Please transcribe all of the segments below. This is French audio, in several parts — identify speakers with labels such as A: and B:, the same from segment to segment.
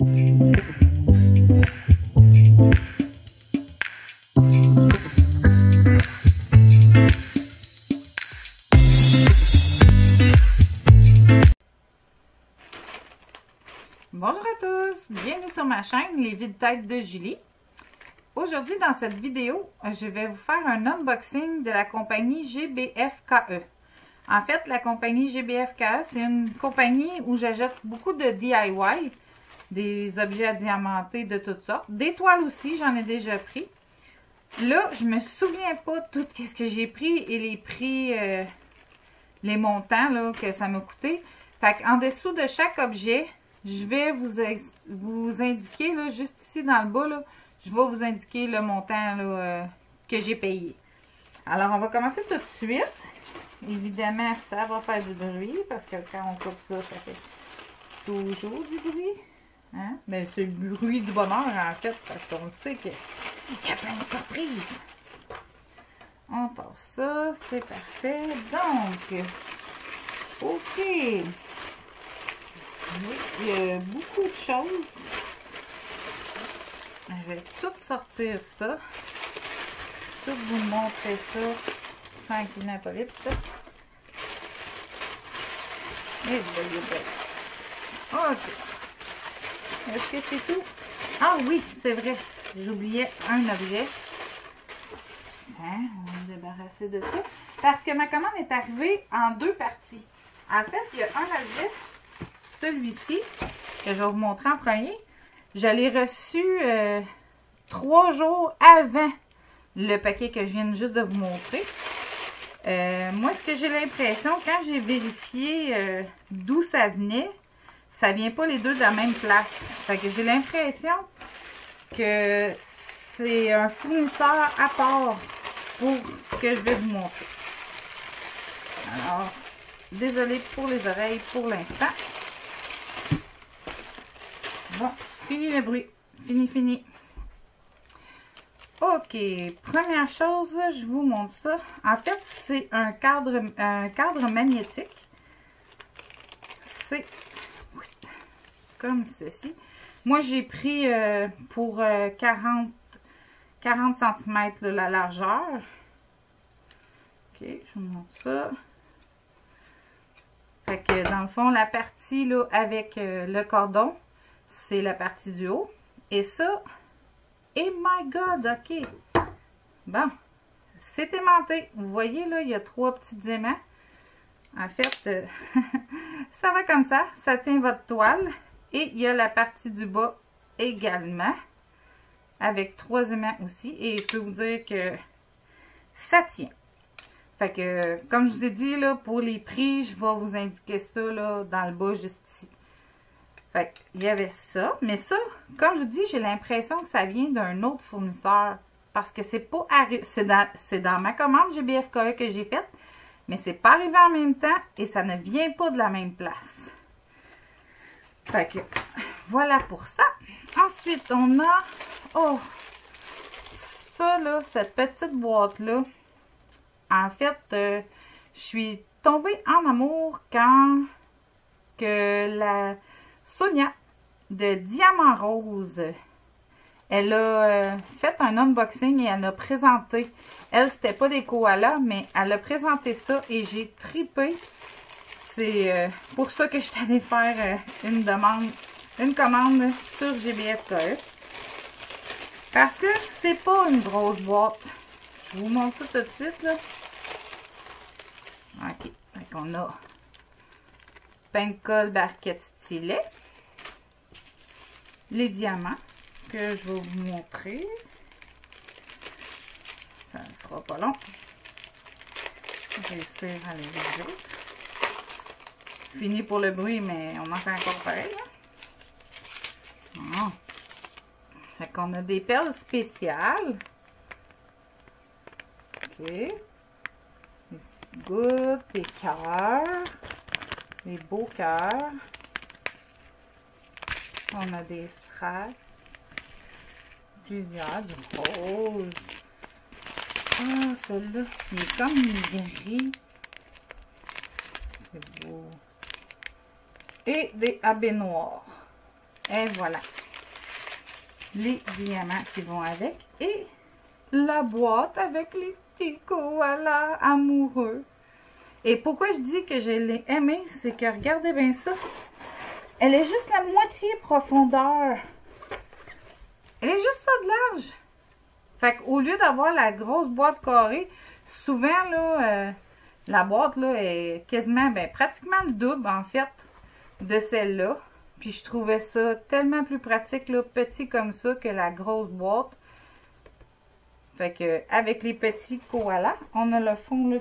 A: Bonjour à tous, bienvenue sur ma chaîne Les Vide-Têtes de Julie. Aujourd'hui dans cette vidéo, je vais vous faire un unboxing de la compagnie GBFKE. En fait, la compagnie GBFKE, c'est une compagnie où j'achète beaucoup de DIY, des objets à diamanter de toutes sortes, des toiles aussi, j'en ai déjà pris. Là, je me souviens pas tout ce que j'ai pris et les prix, les montants là, que ça m'a coûté. Fait qu'en dessous de chaque objet, je vais vous indiquer, là, juste ici dans le bas, là, je vais vous indiquer le montant là, que j'ai payé. Alors, on va commencer tout de suite. Évidemment, ça va faire du bruit, parce que quand on coupe ça, ça fait toujours du bruit. Hein? Ben, c'est le bruit du bonheur, en fait, parce qu'on sait qu'il y a plein de surprises. On passe ça, c'est parfait. Donc, OK. Il y a beaucoup de choses. Je vais tout sortir ça. Tout vous montrer ça tranquillement, pas vite. Ça. Et OK. Est-ce que c'est tout? Ah oui, c'est vrai. J'oubliais un objet. Hein, on va se débarrasser de ça. Parce que ma commande est arrivée en deux parties. En fait, il y a un objet. Celui-ci, que je vais vous montrer en premier, je l'ai reçu 3 jours avant le paquet que je viens juste de vous montrer. Moi, ce que j'ai l'impression, quand j'ai vérifié d'où ça venait, ça vient pas les deux de la même place. Fait que j'ai l'impression que c'est un fournisseur à part pour ce que je vais vous montrer. Alors, désolée pour les oreilles pour l'instant. Bon, fini le bruit. Fini. OK, première chose, je vous montre ça. En fait, c'est un cadre magnétique. C'est comme ceci. Moi, j'ai pris pour 40 cm la largeur. OK, je vous montre ça. Fait que dans le fond, la partie là avec le cordon, c'est la partie du haut. Et ça, oh my god, OK. Bon, c'est aimanté. Vous voyez, là, il y a 3 petits aimants. En fait, ça va comme ça. Ça tient votre toile. Et il y a la partie du bas également. Avec 3 aimants aussi. Et je peux vous dire que ça tient. Fait que, comme je vous ai dit, là, pour les prix, je vais vous indiquer ça, là, dans le bas, juste ici. Fait qu'il y avait ça. Mais ça, comme je vous dis, j'ai l'impression que ça vient d'un autre fournisseur. Parce que c'est pas arrivé. C'est dans ma commande GBFKE que j'ai faite. Mais c'est pas arrivé en même temps. Et ça ne vient pas de la même place. Fait que, voilà pour ça. Ensuite, on a... Oh! Ça, là, cette petite boîte-là. En fait, je suis tombée en amour quand que la Sonia de Diamant Rose, elle a fait un unboxing et elle a présenté. Elle, c'était pas des koalas, mais elle a présenté ça et j'ai tripé. C'est pour ça que je suis allée faire une commande sur GBFKE. Parce que c'est pas une grosse boîte. Je vous montre ça tout de suite, là. OK. Donc, on a pain de colle, barquette, stylet. Les diamants que je vais vous montrer. Ça ne sera pas long. Je vais réussir à les ouvrir. Fini pour le bruit, mais on en fait encore pareil, là. Ah. Fait qu'on a des perles spéciales. OK. Des petites gouttes, des cœurs. Des beaux cœurs. On a des strass. Plusieurs, du rose. Ah, celui-là, il est comme gris. C'est beau. Et des habits noirs. Et voilà. Les diamants qui vont avec. Et la boîte avec les petits koalas amoureux. Et pourquoi je dis que je l'ai aimé, c'est que regardez bien ça. Elle est juste la moitié profondeur. Elle est juste ça de large. Fait qu'au lieu d'avoir la grosse boîte carrée, souvent là, la boîte là est quasiment, ben pratiquement le double en fait de celle-là. Puis je trouvais ça tellement plus pratique là, petit comme ça que la grosse boîte. Fait que avec les petits koalas, on a le fond là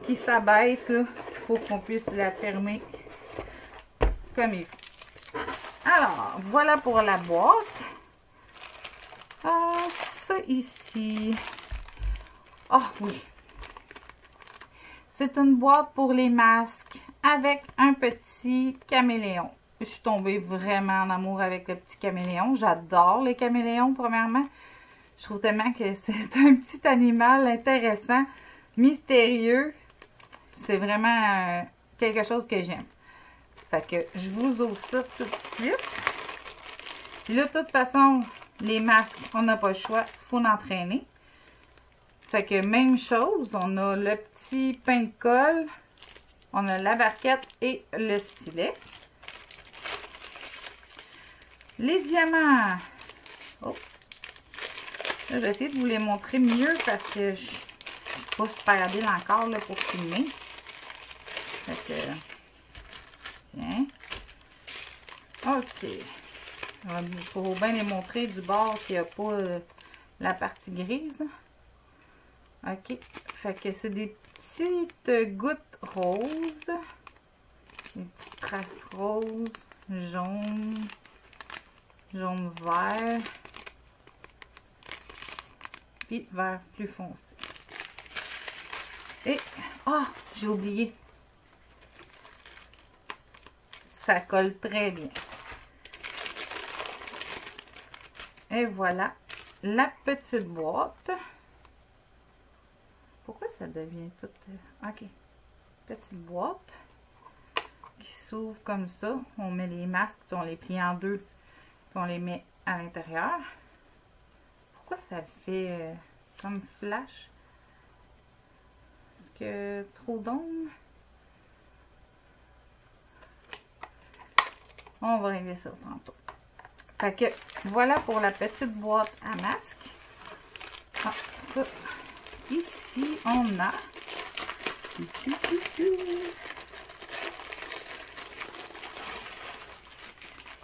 A: qui s'abaisse là pour qu'on puisse la fermer comme il faut. Alors, voilà pour la boîte. Ah, ça ici. Ah oui. C'est une boîte pour les masques avec un petit caméléon. Je suis tombée vraiment en amour avec le petit caméléon. J'adore les caméléons, premièrement. Je trouve tellement que c'est un petit animal intéressant, mystérieux. C'est vraiment quelque chose que j'aime. Fait que je vous ouvre ça tout de suite. Puis là, de toute façon, les masques, on n'a pas le choix, il faut l'entraîner. Fait que même chose, on a le petit pain de colle, on a la barquette et le stylet. Les diamants. Oh. Là, je vais essayer de vous les montrer mieux parce que je suis pas super habile encore là, pour filmer. Fait que, tiens. Ok. Il faut bien les montrer du bord qu'il n'y a pas la partie grise. Ok. Fait que c'est des petites gouttes roses. Des petites traces roses, jaune, jaune-vert. Puis vert plus foncé. Et, ah, j'ai oublié. Ça colle très bien. Et voilà la petite boîte. Pourquoi ça devient tout... Ok. Petite boîte qui s'ouvre comme ça. On met les masques, on les plie en deux, puis on les met à l'intérieur. Pourquoi ça fait comme flash? Est-ce que trop d'ombre? On va régler ça tantôt. Fait que voilà pour la petite boîte à masque. Ah, ça. Ici, on a...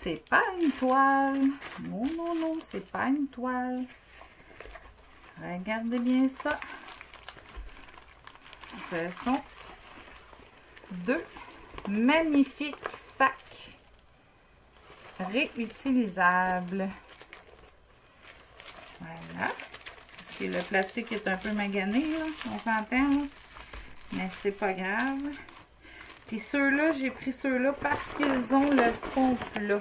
A: C'est pas une toile. Non, non, non, c'est pas une toile. Regardez bien ça. Ce sont deux magnifiques sacs réutilisables. Voilà. Et le plastique est un peu magané, là, on s'entend, là. Mais c'est pas grave. Puis ceux-là, j'ai pris ceux-là parce qu'ils ont le fond plat.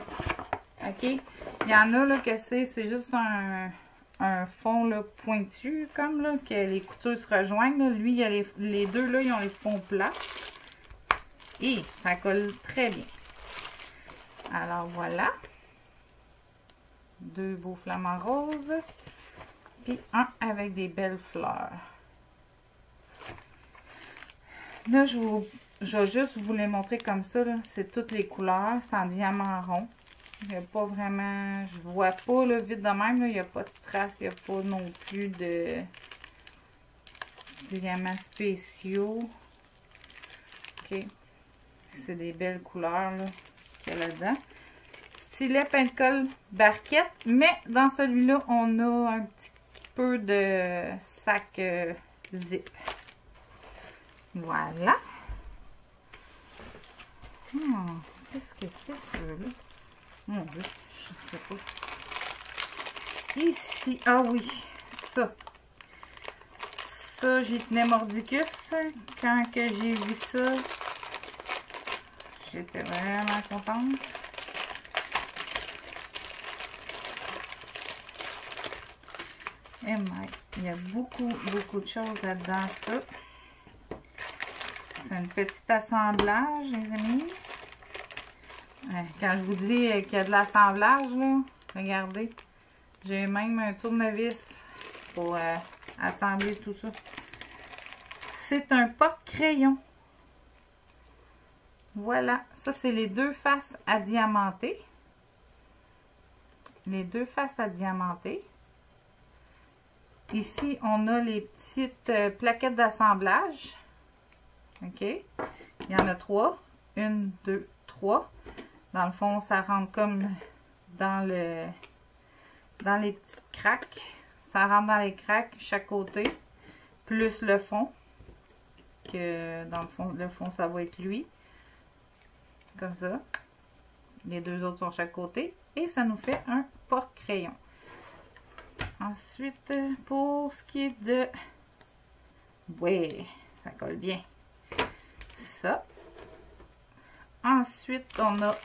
A: OK? Il y en a là que c'est juste un fond là, pointu, comme là, que les coutures se rejoignent. Là. Lui, il y a les deux là, ils ont les fonds plats. Et ça colle très bien. Alors voilà. Deux beaux flamants roses. Et un avec des belles fleurs. Là, je vais juste vous les montrer comme ça. C'est toutes les couleurs. C'est en diamant rond. Il n'y a pas vraiment... Je vois pas là, vite de même. Là, il n'y a pas de strass. Il n'y a pas non plus de diamants spéciaux. OK. C'est des belles couleurs qu'il y a là-dedans. Stylet, pain de colle, barquette. Mais dans celui-là, on a un petit peu de sac zip. Voilà. Qu'est-ce que c'est ça-là? Mon Dieu, je sais pas. Ici, ah oui, ça. Ça, j'y tenais mordicus. Quand que j'ai vu ça, j'étais vraiment contente. Et il y a beaucoup de choses là-dedans, ça. C'est un petit assemblage, les amis. Quand je vous dis qu'il y a de l'assemblage, là, regardez. J'ai même un tournevis pour assembler tout ça. C'est un porte-crayon. Voilà, ça c'est les deux faces à diamanter. Les deux faces à diamanter. Ici, on a les petites plaquettes d'assemblage. OK? Il y en a 3. 1, 2, 3. Dans le fond, ça rentre comme dans les petites craques. Ça rentre dans les craques chaque côté. Plus le fond. Que dans le fond, ça va être lui. Comme ça. Les deux autres sont chaque côté. Et ça nous fait un porte-crayon. Ensuite, pour ce qui est de... Ouais, ça colle bien. Ça. Ensuite, on a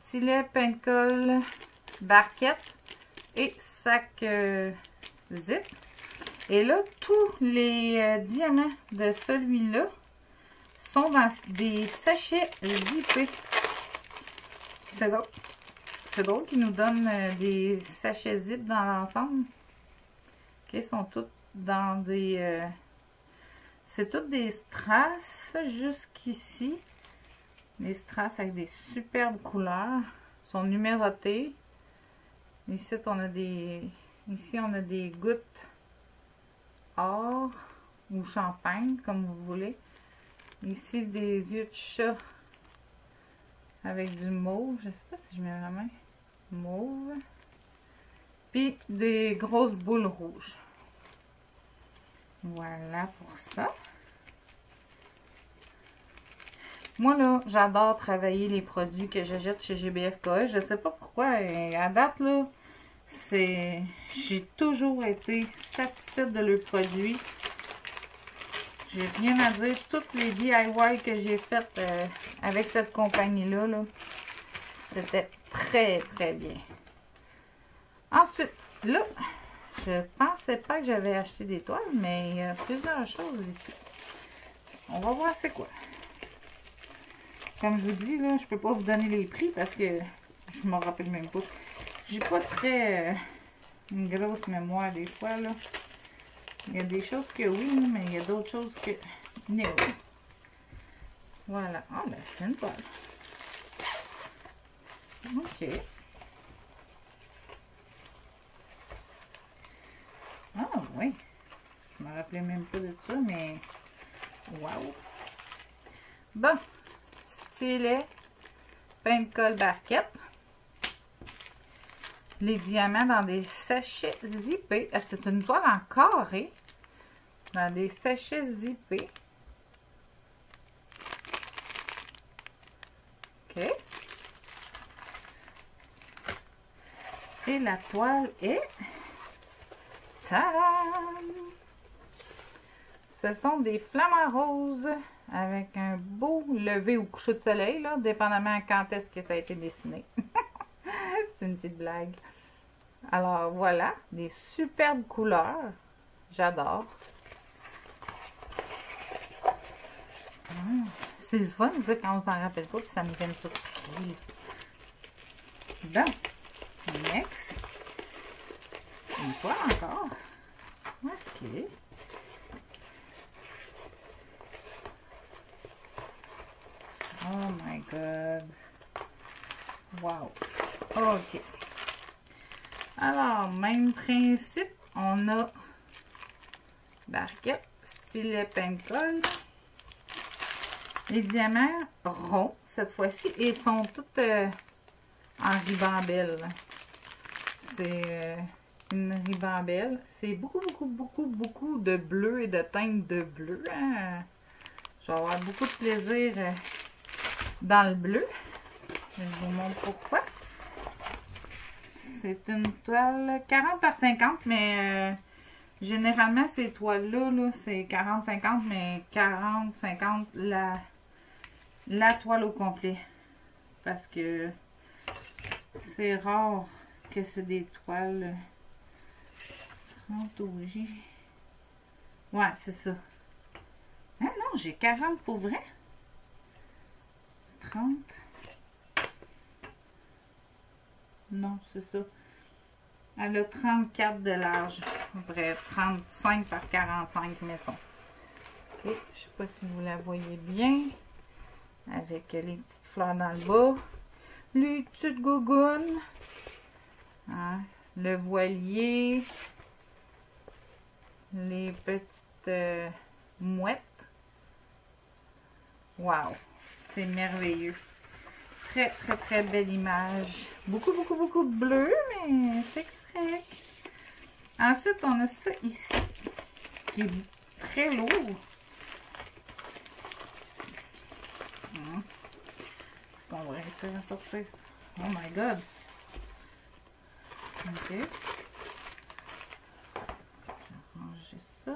A: stylet, peine-colle, barquette et sac zip. Et là, tous les diamants de celui-là sont dans des sachets zippés. C'est drôle. C'est drôle qu'ils nous donnent des sachets zip dans l'ensemble. Ok, ils sont tous dans des... c'est toutes des strass jusqu'ici. Des strass avec des superbes couleurs. Ils sont numérotés. Ici, on a des gouttes or ou champagne, comme vous voulez. Ici, des yeux de chat avec du mauve. Je sais pas si je mets la main. Mauve. Puis des grosses boules rouges. Voilà pour ça. Moi, là, j'adore travailler les produits que j'achète chez GBF-KE. Je sais pas pourquoi. À date, là, j'ai toujours été satisfaite de leurs produits. J'ai rien à dire. Toutes les DIY que j'ai faites avec cette compagnie-là, là, c'était très, très bien. Ensuite, là, je pensais pas que j'avais acheté des toiles, mais il y a plusieurs choses ici. On va voir c'est quoi. Comme je vous dis, là, je peux pas vous donner les prix parce que je me rappelle même pas. J'ai pas très une grosse mémoire des fois, là. Il y a des choses que oui, mais il y a d'autres choses que non. Voilà. Ah, ben, c'est une toile. OK. Ah, oui. Je me rappelais même pas de ça, mais... Wow. Bon. Stylet, peine-colle, barquette. Les diamants dans des sachets zippés. C'est une toile en carré. Dans des sachets zippés. OK. Et la toile est... Tadam! Ce sont des flamants roses avec un beau lever ou coucher de soleil, là, dépendamment quand est-ce que ça a été dessiné. C'est une petite blague. Alors voilà, des superbes couleurs. J'adore. C'est le fun, ça, quand on s'en rappelle pas, puis ça me fait une surprise. Bon, next. Une fois encore. OK. Oh my God. Wow. OK. Alors, même principe, on a barquette, stylet, peine-colle. Les diamants ronds cette fois-ci et sont tous en ribambelle. C'est une ribambelle. C'est beaucoup de bleu et de teinte de bleu. Hein? Je vais avoir beaucoup de plaisir dans le bleu. Je vous montre pourquoi. C'est une toile 40 par 50, mais généralement ces toiles-là, -là, c'est 40-50, mais 40-50 la toile au complet. Parce que c'est rare que c'est des toiles 30 OG. Ouais, c'est ça. Ah non, j'ai 40 pour vrai. 30. Non, c'est ça. Elle a 34 de large. À peu près 35 par 45, mettons. Ok, je ne sais pas si vous la voyez bien. Avec les petites fleurs dans le bas. Les petites gougounes. Hein, le voilier. Les petites mouettes. Wow! C'est merveilleux. Très, très, très belle image. Beaucoup, beaucoup, beaucoup de bleu, mais c'est correct. Ensuite, on a ça ici, qui est très lourd. Est-ce qu'on va réussir à sortir ça? Oh my god! Ok. Je vais ranger ça.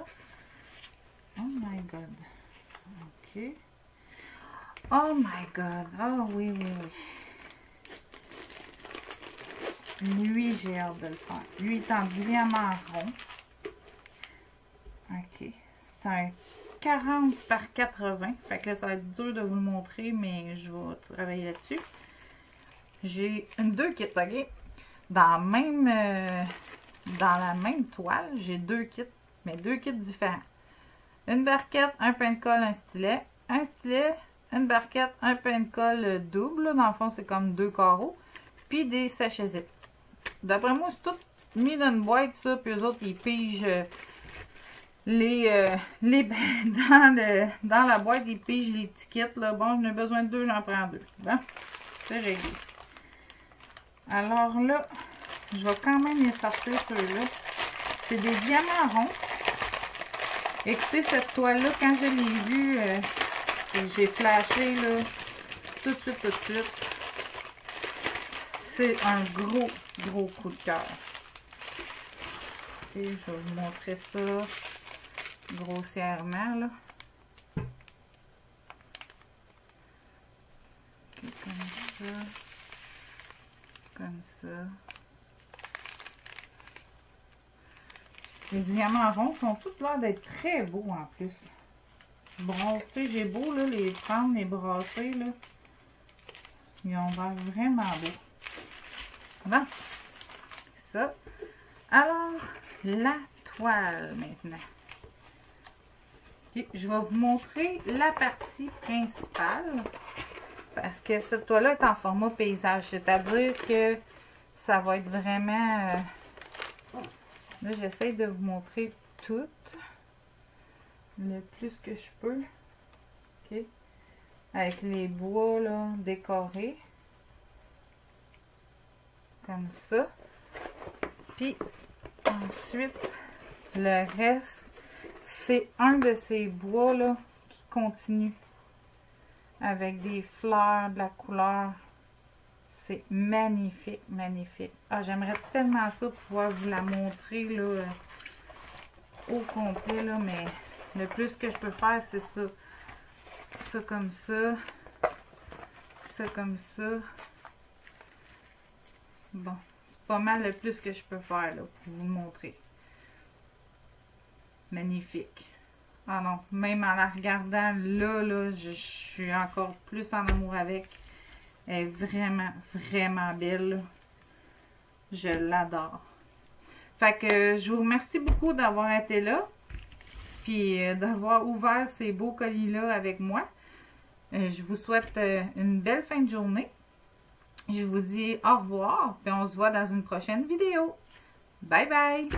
A: Oh my god. Ok. Oh my god. Oh oui, oui, oui. Lui, j'ai hâte de le faire. Lui est en diamant rond. Ok. C'est un 40 par 80. Fait que là, ça va être dur de vous le montrer, mais je vais travailler là-dessus. J'ai deux kits, ok? Dans la même toile, j'ai deux kits, mais deux kits différents. Une barquette, un pain de colle, un stylet, une barquette, un pain de colle double. Là, dans le fond, c'est comme deux carreaux. Puis des sachets zip. D'après moi, c'est tout mis dans une boîte, ça. Puis eux autres, ils pigent dans la boîte, ils pigent les petits kits. Là. Bon, j'en ai besoin de deux, j'en prends deux. Bon, c'est réglé. Alors là, je vais quand même les sortir ceux-là. C'est des diamants ronds. Écoutez, cette toile-là, quand je l'ai vue, j'ai flashé là, tout de suite. C'est un gros coup de cœur. Et je vais vous montrer ça grossièrement là. Okay, comme ça. Les diamants ronds sont tous l'air d'être très beaux en plus. Bon, tu sais, j'ai beau là, les prendre, les brasser là. Ils ont l'air vraiment beaux. Bon, ça. Alors, la toile maintenant. Okay, je vais vous montrer la partie principale. Parce que cette toile-là est en format paysage. C'est-à-dire que ça va être vraiment... là, j'essaie de vous montrer tout. Le plus que je peux. OK. Avec les bois, là, décorés. Comme ça. Puis, ensuite, le reste, c'est un de ces bois, là, qui continue. Avec des fleurs, de la couleur. C'est magnifique, magnifique. Ah, j'aimerais tellement ça pouvoir vous la montrer, là, au complet, là, mais le plus que je peux faire, c'est ça. Ça comme ça. Ça comme ça. Bon, c'est pas mal le plus que je peux faire, là, pour vous montrer. Magnifique. Ah non, même en la regardant, là, je suis encore plus en amour avec. Elle est vraiment, vraiment belle. Je l'adore. Fait que je vous remercie beaucoup d'avoir été là. Puis d'avoir ouvert ces beaux colis-là avec moi. Je vous souhaite une belle fin de journée. Je vous dis au revoir. Puis on se voit dans une prochaine vidéo. Bye bye!